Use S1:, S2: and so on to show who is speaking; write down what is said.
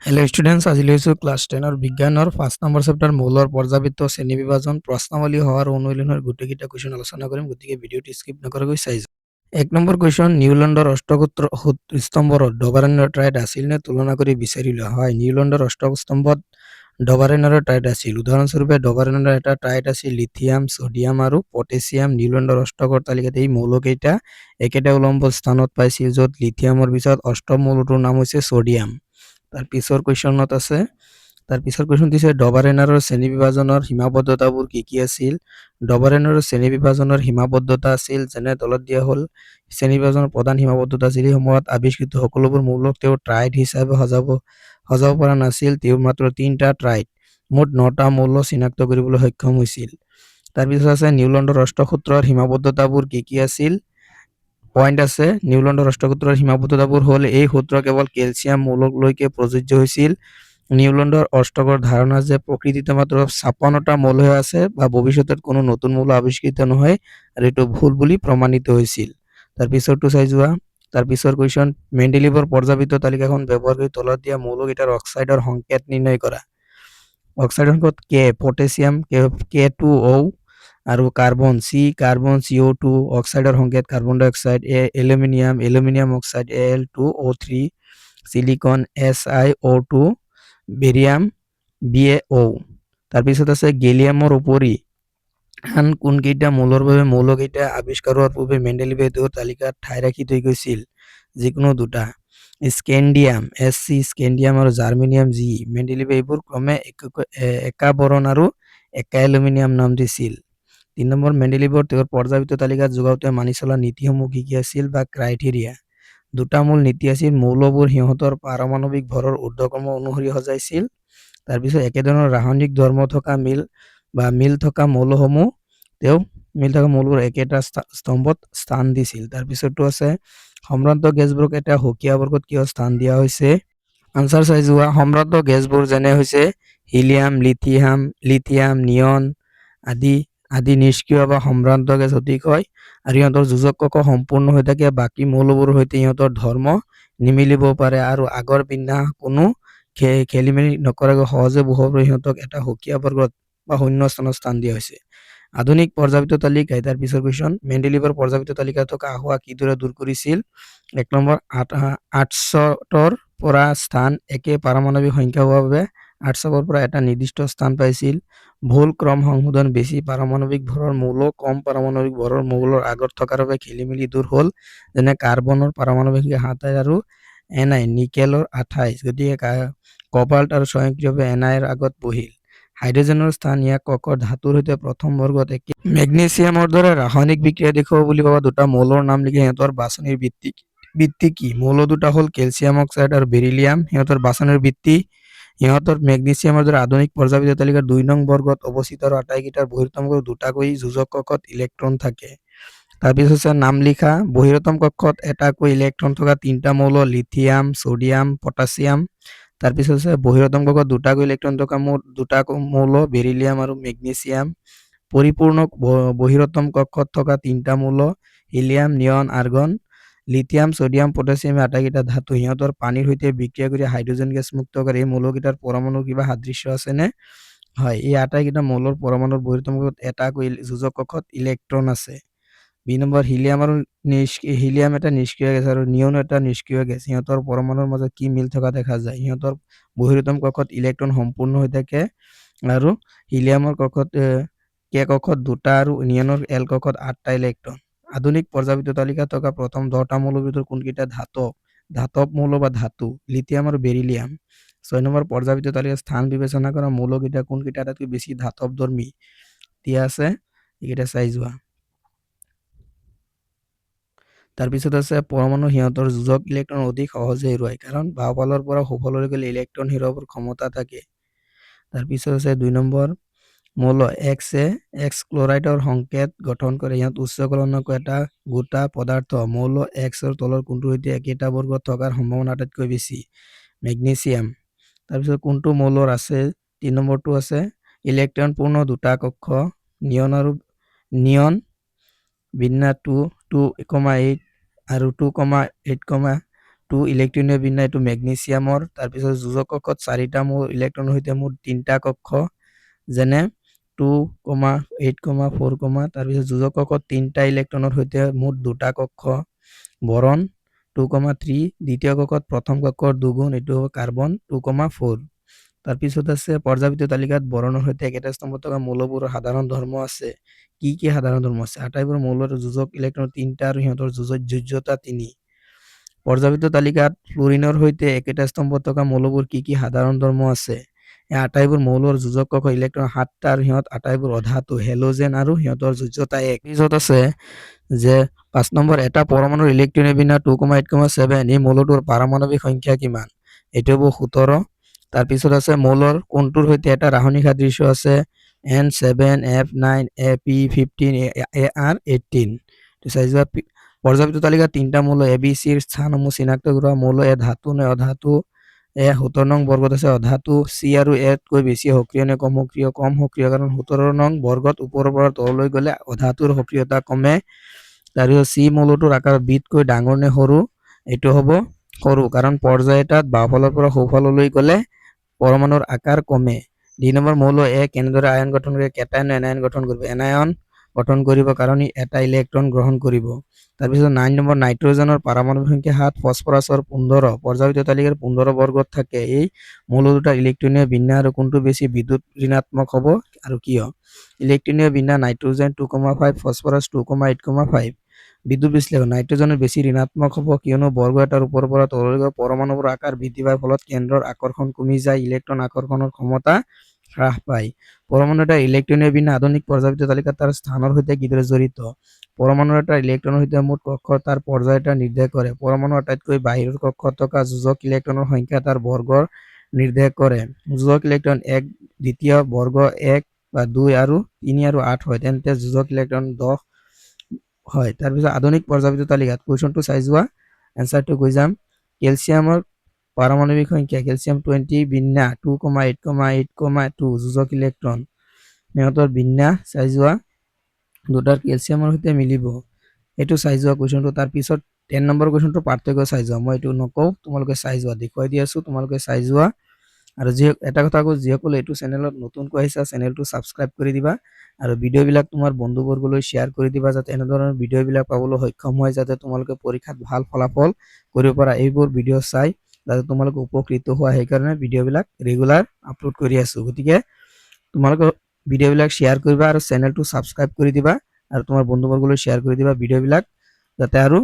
S1: Hello students, আজি লৈছো class 10 বিজ্ঞানৰ 5 নম্বৰ চেপ্টাৰ মৌলৰ পৰ্যাবৃত্ত শ্ৰেণী বিভাজন প্ৰশ্নাৱলী হোৱাৰ অনুশীলনৰ গোটেইকেইটা কুৱেশ্যন আলোচনা কৰিম, গতিকে ভিডিঅ'টো স্কিপ নকৰাকৈ চাই যাওক। 1 নম্বৰ কুৱেশ্যন, নিউটনৰ অষ্টসূত্ৰ স্তম্ভত ডবাৰেনৰ ট্ৰাইড আছিল নে তুলনা কৰি বিচাৰি লোৱা। হয়, নিউটনৰ অষ্টস্তম্ভত ডবাৰেনৰ ট্ৰাইড আছিল। উদাহৰণস্বৰূপে ডবাৰেনৰ এটা ট্ৰাইড আছিল লিথিয়াম, সোডিয়াম আৰু পটেছিয়াম। নিউটনৰ অষ্টকৰ তালিকাত এই মৌলকেইটা একেটা উলম্ব স্থানত পাইছিল, য'ত লিথিয়ামৰ পিছত অষ্টম মৌলটোৰ নাম হৈছে সোডিয়াম। তাৰ পিছৰ কুৱেশ্যনত আছে, তাৰ পিছৰ কুৱেশ্যন দিছে ডবাৰেনাৰৰ শ্ৰেণী বিভাজনৰ সীমাবদ্ধতাবোৰ কি কি আছিল। ডবাৰেনাৰৰ শ্ৰেণী বিভাজনৰ সীমাবদ্ধতা আছিল, যেনে তলত দিয়া হ'ল শ্ৰেণী বিভাজনৰ প্ৰধান সীমাবদ্ধতা আছিল। এই সময়ত আৱিষ্কৃত সকলোবোৰ মৌলক তেওঁ ট্ৰাইড হিচাপে সজাব পৰা নাছিল। তেওঁ মাত্ৰ 3টা ট্ৰাইড, মুঠ 9টা মৌল চিনাক্ত কৰিবলৈ সক্ষম হৈছিল। তাৰপিছত আছে নিউটনৰ অষ্টসূত্ৰৰ সীমাবদ্ধতাবোৰ কি কি আছিল। পইণ্ট আছে, নিউটনৰ অষ্টসূত্ৰৰ সীমাবদ্ধতাবোৰ হ'ল এই সূত্ৰ কেৱল কেলছিয়াম মৌলকলৈকে প্ৰযোজ্য হৈছিল। নিউটনৰ অষ্টকৰ ধাৰণা যে প্ৰকৃতিতে মাত্ৰ 56টা মৌলহে আছে বা ভৱিষ্যতত কোনো নতুন মৌল আৱিষ্কৃত নহয়, আৰু এইটো ভুল বুলি প্ৰমাণিত হৈছিল। তাৰ পিছৰটো চাই যোৱা। তাৰ পিছৰ কুৱেশ্যন, মেণ্ডেলিভৰ পৰ্যাবৃত্ত তালিকাখন ব্যৱহাৰ কৰি তলত দিয়া মৌলকেইটাৰ অক্সাইডৰ সংকেত নিৰ্ণয় কৰা। অক্সাইডৰ সংকেত কে, পটেছিয়াম K2O আৰু কাৰ্বন কাৰ্বন CO2, অক্সাইডৰ সংকেত carbon dioxide, aluminium oxide Al2O3, silicon SiO2, barium BaO। তাৰপিছত আছে গেলিয়ামৰ উপৰি আন কোনকেইটা মৌলৰ বাবে মৌলকেইটা আৱিষ্কাৰ হোৱাৰ পূৰ্বে মেণ্ডেলিভে তেওঁৰ তালিকাত ঠাই ৰাখি থৈ গৈছিল। যিকোনো দুটা, স্কেণ্ডিয়াম Sc, স্কেণ্ডিয়াম আৰু জাৰ্মেনিয়াম G। মেণ্ডেলিভে এইবোৰ ক্ৰমে একা বৰণ আৰু একা এলুমিনিয়াম নাম দিছিল। 3 নম্বৰ, মেণ্ডেলিভৰ তেওঁৰ পৰ্যাবৃত্ত তালিকাত যোগাওঁতে মানি চলা নীতিসমূহ কি কি আছিল বা ক্ৰাইটেৰিয়া। দুটা মূল নীতি আছিল, মৌলবোৰ সিহঁতৰ পাৰমাণৱিক ভৰৰ ঊৰ্ধ্বক্ৰম অনুসৰি সজাইছিল। তাৰপিছত একেধৰণৰ ৰাসায়নিক ধৰ্ম থকা মিল থকা মৌলবোৰ একেটা স্তম্ভত স্থান দিছিল। তাৰপিছতটো আছে, সম্ভ্ৰান্ত গেছবোৰক এটা সুকীয়া বৰ্গত কিয় স্থান দিয়া হৈছে। আনচাৰ চাই যোৱা। সম্ভ্ৰান্ত গেছবোৰ যেনে হৈছে হিলিয়াম, লিথিয়াম, নিয়ন আদি নিষ্ক্ৰিয় বা সম্ভ্ৰান্ত গেছ সঠিক হয়, আৰু ইহঁতৰ যোজক কক্ষ সম্পূৰ্ণ হৈ থাকে। বাকী মৌলবোৰৰ সৈতে ইহঁতৰ ধৰ্ম নিমিলিব পাৰে, আৰু আগৰ বিন্যাস কোনো খেলিমেলি নকৰাকৈ সহজে বহুৱাবলৈ সিহঁতক এটা সুকীয়া বৰ্গত বা শূন্য স্থানত স্থান দিয়া হৈছে। আধুনিক পৰ্যাবৃত্ত তালিকাই, তাৰ পিছৰ কুৱেশ্যন, মেণ্ডেলিভৰ পৰ্যাবৃত্ত তালিকাত থকা আসোঁৱাহ কিদৰে দূৰ কৰিছিল। 1 নম্বৰ, 800ৰ পৰা স্থান একে পাৰমাণৱিক সংখ্যা হোৱাৰ বাবে 800ৰ পৰা এটা নিৰ্দিষ্ট স্থান পাইছিল। ভুল ক্ৰম সংশোধন, বেছি পাৰমাণৱিক ভৰৰ মৌল কম পাৰমাণৱিক ভৰৰ মৌলৰ আগত থকাৰ বাবে খেলিমেলি দূৰ হ'ল, যেনে কাৰ্বনৰ পাৰমাণৱিক সংখ্যা 27 আৰু Ni নিকেলৰ 28, গতিকে কবাল্ট আৰু স্বয়ংক্ৰিয়ভাৱে Ni ৰ আগত বহিল। হাইড্ৰজেনৰ স্থান ইয়াক কক্ষৰ ধাতুৰ সৈতে প্ৰথম বৰ্গত একে। মেগনেছিয়ামৰ দৰে ৰাসায়নিক বিক্ৰিয়া দেখুৱাব বুলি ভবা দুটা মৌলৰ নাম লিখি সিহঁতৰ বাছনিৰ ভিত্তি কি। মৌল দুটা হ'ল কেলছিয়াম অক্সাইড আৰু বেৰিলিয়াম। সিহঁতৰ বাছনিৰ ভিত্তি, সিহঁতৰ মেগনেছিয়ামৰ দৰে আধুনিক পৰ্যাবৃত্ত তালিকাৰ 2 নং বৰ্গত অৱস্থিত আৰু আটাইকেইটাৰ বহিৰতম কক্ষত দুটাকৈ যোজক কক্ষত ইলেক্ট্ৰন থাকে। তাৰপিছত আছে নাম লিখা। বহিৰতম কক্ষত এটাকৈ ইলেক্ট্ৰন থকা 3টা মৌল, লিথিয়াম, সোডিয়াম, পটাছিয়াম। তাৰপিছত আছে বহিৰতম কক্ষত দুটাকৈ ইলেক্ট্ৰন থকা দুটা মৌল, বেৰিলিয়াম আৰু মেগনেছিয়াম। পৰিপূৰ্ণ বহিৰতম কক্ষত থকা 3টা মৌল, হিলিয়াম, নিয়ন, আৰ্গন। লিথিয়াম, সোডিয়াম, পটাছিয়াম আটাইকেইটা ধাতু। সিহঁতৰ পানীৰ সৈতে বিক্ৰিয়া কৰি হাইড্ৰজেন গেছ মুক্ত কৰে। এই মৌলকেইটাৰ পৰমাণুৰ কিবা সাদৃশ্য আছেনে। হয়, এই আটাইকেইটা মৌলৰ পৰমাণুৰ বহিৰতম কক্ষত এটাকৈ যোজক কক্ষত ইলেক্ট্ৰন আছে। 2 নম্বৰ, হিলিয়াম এটা নিষ্ক্ৰিয় গেছ আৰু নিয়ন এটা নিষ্ক্ৰিয় গেছ। সিহঁতৰ পৰমাণুৰ মাজত কি মিল থকা দেখা যায়। সিহঁতৰ বহিৰতম কক্ষত ইলেক্ট্ৰন সম্পূৰ্ণ হৈ থাকে, আৰু হিলিয়ামৰ কে কক্ষত 2টা আৰু নিয়নৰ এল কক্ষত 8টা ইলেক্ট্ৰন। আধুনিক পৰ্যাবৃত্ত তালিকাত থকা প্ৰথম 10টা মৌলৰ ভিতৰত কোনকেইটা ধাতৱ মৌল বা ধাতু। লিথিয়াম আৰু বেৰিলিয়াম। 6 নম্বৰ, পৰ্যাবৃত্ত তালিকাত স্থান বিবেচনা কৰা মৌলকেইটা কোনকেইটা আটাইতকৈ বেছি ধাতৱধৰ্মী দিয়া আছে, এইকেইটা চাই যোৱা। তাৰপিছত আছে পৰমাণু সিহঁতৰ যোজক ইলেক্ট্ৰন অধিক সহজে হেৰুৱায়, কাৰণ বাওঁফালৰ পৰা সোঁফাললৈ গ'লে ইলেক্ট্ৰন হেৰুৱাবৰ ক্ষমতা থাকে। তাৰপিছত আছে 2 নম্বৰ, মৌল এক্স ক্লৰাইডৰ সংকেত গঠন কৰে। ইহঁত উচ্চকলনকৈ এটা গোটা পদাৰ্থ। মৌল এক্সৰ তলৰ কোনটোৰ সৈতে একেটা বৰ্গত থকাৰ সম্ভাৱনা আটাইতকৈ বেছি। মেগনেছিয়াম। তাৰপিছত কোনটো মৌলৰ আছে, 3 নম্বৰটো আছে ইলেক্ট্ৰন পূৰ্ণ দুটা কক্ষ। নিয়ন বিন্যাস 2,8 আৰু 2,8, 2 ইলেক্ট্ৰনীয় বিন্যাস এইটো মেগনেছিয়ামৰ। তাৰপিছত যোজক কক্ষত 4টা ইলেক্ট্ৰনৰ সৈতে মুঠ 3টা কক্ষ যেনে 2, 8, 4, তাৰপিছত যোজক কক্ষত 3টা ইলেক্ট্ৰনৰ সৈতে মুঠ 2টা কক্ষ বৰণ 2, 3, দ্বিতীয় কক্ষত প্ৰথম কক্ষৰ দুগুণ এইটো হ'ব কাৰ্বন 2, 4। তাৰপিছত আছে পৰ্যাবৃত্ত তালিকাত বৰণৰ সৈতে একেটা স্তম্ভত থকা মৌলবোৰৰ সাধাৰণ ধৰ্ম আছে। কি কি সাধাৰণ ধৰ্ম আছে? আটাইবোৰ মৌলৰ যোজক ইলেক্ট্ৰন 3টা আৰু সিহঁতৰ যোজ্যতা 3। পৰ্যাবৃত্ত তালিকাত ফ্লুৰিনৰ সৈতে একেটা স্তম্ভত থকা মৌলবোৰ কি কি সাধাৰণ ধৰ্ম আছে? এই আটাইবোৰ মৌলৰ যোজক কক্ষ ইলেক্ট্ৰন 7টা আৰু সিহঁত আটাইবোৰ অধাতু হেলোজেন আৰু সিহঁতৰ যোজ্যতা 1। পিছত আছে যে 5 নম্বৰ এটা পৰমাণুৰ ইলেক্ট্ৰনীয় বিন্যাস 2, 8, 7 এই মৌলটোৰ পাৰমাণৱিক সংখ্যা কিমান? এইটো হ'ব 17। তাৰপিছত আছে মৌলৰ কোনটোৰ সৈতে এটা ৰাসায়নিক সাদৃশ্য আছে N7, F9, P15, AR18। তো চাই যোৱা পৰ্যাবৃত্ত তালিকাত 3টা মৌল A, B, C ৰ স্থানসমূহ চিনাক্ত কৰা। মৌল এ ধাতু নে অধাতু? এ 17 নং বৰ্গত আছে অধাতু। C আৰু A তকৈ বেছি সক্ৰিয় নে কম সক্ৰিয়? কম সক্ৰিয়, কাৰণ 17 নং বৰ্গত ওপৰৰ পৰা তললৈ গ'লে অধাতুৰ সক্ৰিয়তা কমে। তাৰপিছত C মৌলটোৰ আকাৰ B তকৈ ডাঙৰ নে সৰু? এইটো হ'ব সৰু, কাৰণ পৰ্যায় এটাত বাওঁফালৰ পৰা সোঁফাললৈ গ'লে পৰমাণুৰ আকাৰ কমে। 2 নম্বৰ মৌল এ কেনেদৰে আয়ন গঠন কৰে? কেটায়ন নে এনায়ন গঠন কৰিব? এনায়ন গঠন কৰিব, কাৰণ ই এটা ইলেক্ট্ৰন গ্ৰহণ কৰিব। তাৰপিছত 9 নম্বৰ নাইট্ৰজেনৰ পাৰমাণৱিক সংখ্যা 7, ফসফৰাছৰ 15। পৰ্যাবৃত্ত তালিকাৰ 15 বৰ্গত থাকে। এই মৌল দুটাৰ ইলেক্ট্ৰনীয় বিন্যাস আৰু কোনটো বেছি বিদ্যুৎ ঋণাত্মক হ'ব আৰু কিয়? ইলেক্ট্ৰনীয় বিন্যাস নাইট্ৰজেন 2, 5, ফসফৰাছ 2, 8, 5। বিদ্যুৎ বিশ্লেষণ নাইট্ৰজেনৰ বেছি ঋণাত্মক হ'ব, কিয়নো বৰ্গ এটাৰ ওপৰৰ পৰা তললৈ গৈ পৰমাণুৰ আকাৰ বৃদ্ধি পায়, ফলত কেন্দ্ৰৰ আকৰ্ষণ কমি যায়, ইলেক্ট্ৰন আকৰ্ষণৰ ক্ষমতা হ্ৰাস পায়। পৰমাণু এটাৰ ইলেক্ট্ৰনীয় বিন্যাস আধুনিক পৰ্যাবৃত্ত তালিকাত তাৰ স্থানৰ সৈতে কিদৰে জড়িত? পৰমাণু এটাৰ ইলেক্ট্ৰনৰ সৈতে মুঠ কক্ষ তাৰ পৰ্যায় এটা নিৰ্দেশ কৰে। পৰমাণু আটাইতকৈ বাহিৰৰ কক্ষত থকা যোজক ইলেক্ট্ৰনৰ সংখ্যা তাৰ বৰ্গৰ নিৰ্দেশ কৰে। যোজক ইলেক্ট্ৰন 1 দ্বিতীয় বৰ্গ 1 বা 2 আৰু 3 আৰু 8 হয়, তেন্তে যোজক ইলেক্ট্ৰন 10 হয়। তাৰপিছত আধুনিক পৰ্যাবৃত্ত তালিকাত কুৱেশ্যনটো চাই যোৱা, এনসাৰটো কৈ যাম। কেলছিয়ামৰ পাৰমাণৱিক সংখ্যা কেলছিয়াম 20 বিন্যাস 2, 8, 8, 2 যোজক ইলেক্ট্ৰন। সিহঁতৰ বিন্যাস চাই যোৱা, দুটাৰ কেলছিয়ামৰ সৈতে মিলিব, এইটো চাই যোৱা কুৱেশ্যনটো। তাৰপিছত 10 নম্বৰ কুৱেশ্যনটো পাৰ্থক্য চাই যোৱা। মই এইটো নকওঁ, তোমালোকে চাই যোৱা, দেখুৱাই দি আছো, তোমালোকে চাই যোৱা। আৰু এটা কথা কওঁ, যিসকলে এইটো চেনেলত নতুনকৈ আহিছা চেনেলটো ছাবস্ক্ৰাইব কৰি দিবা আৰু ভিডিঅ'বিলাক তোমাৰ বন্ধুবৰ্গলৈ শ্বেয়াৰ কৰি দিবা, যাতে এনেধৰণৰ ভিডিঅ'বিলাক পাবলৈ সক্ষম হয়, যাতে তোমালোকে পৰীক্ষাত ভাল ফলাফল কৰিব পাৰা। এইবোৰ ভিডিঅ' চাই যাতে তোমালোকে উপকৃত হোৱা, সেইকাৰণে ভিডিঅ'বিলাক ৰেগুলাৰ আপলোড কৰি আছো। গতিকে তোমালোকে ভিডিঅ'বিলাক শ্বেয়াৰ কৰিবা আৰু চেনেলটো ছাবস্ক্ৰাইব কৰি দিবা আৰু তোমাৰ বন্ধুবৰ্গলৈ শ্বেয়াৰ কৰি দিবা ভিডিঅ'বিলাক, যাতে আৰু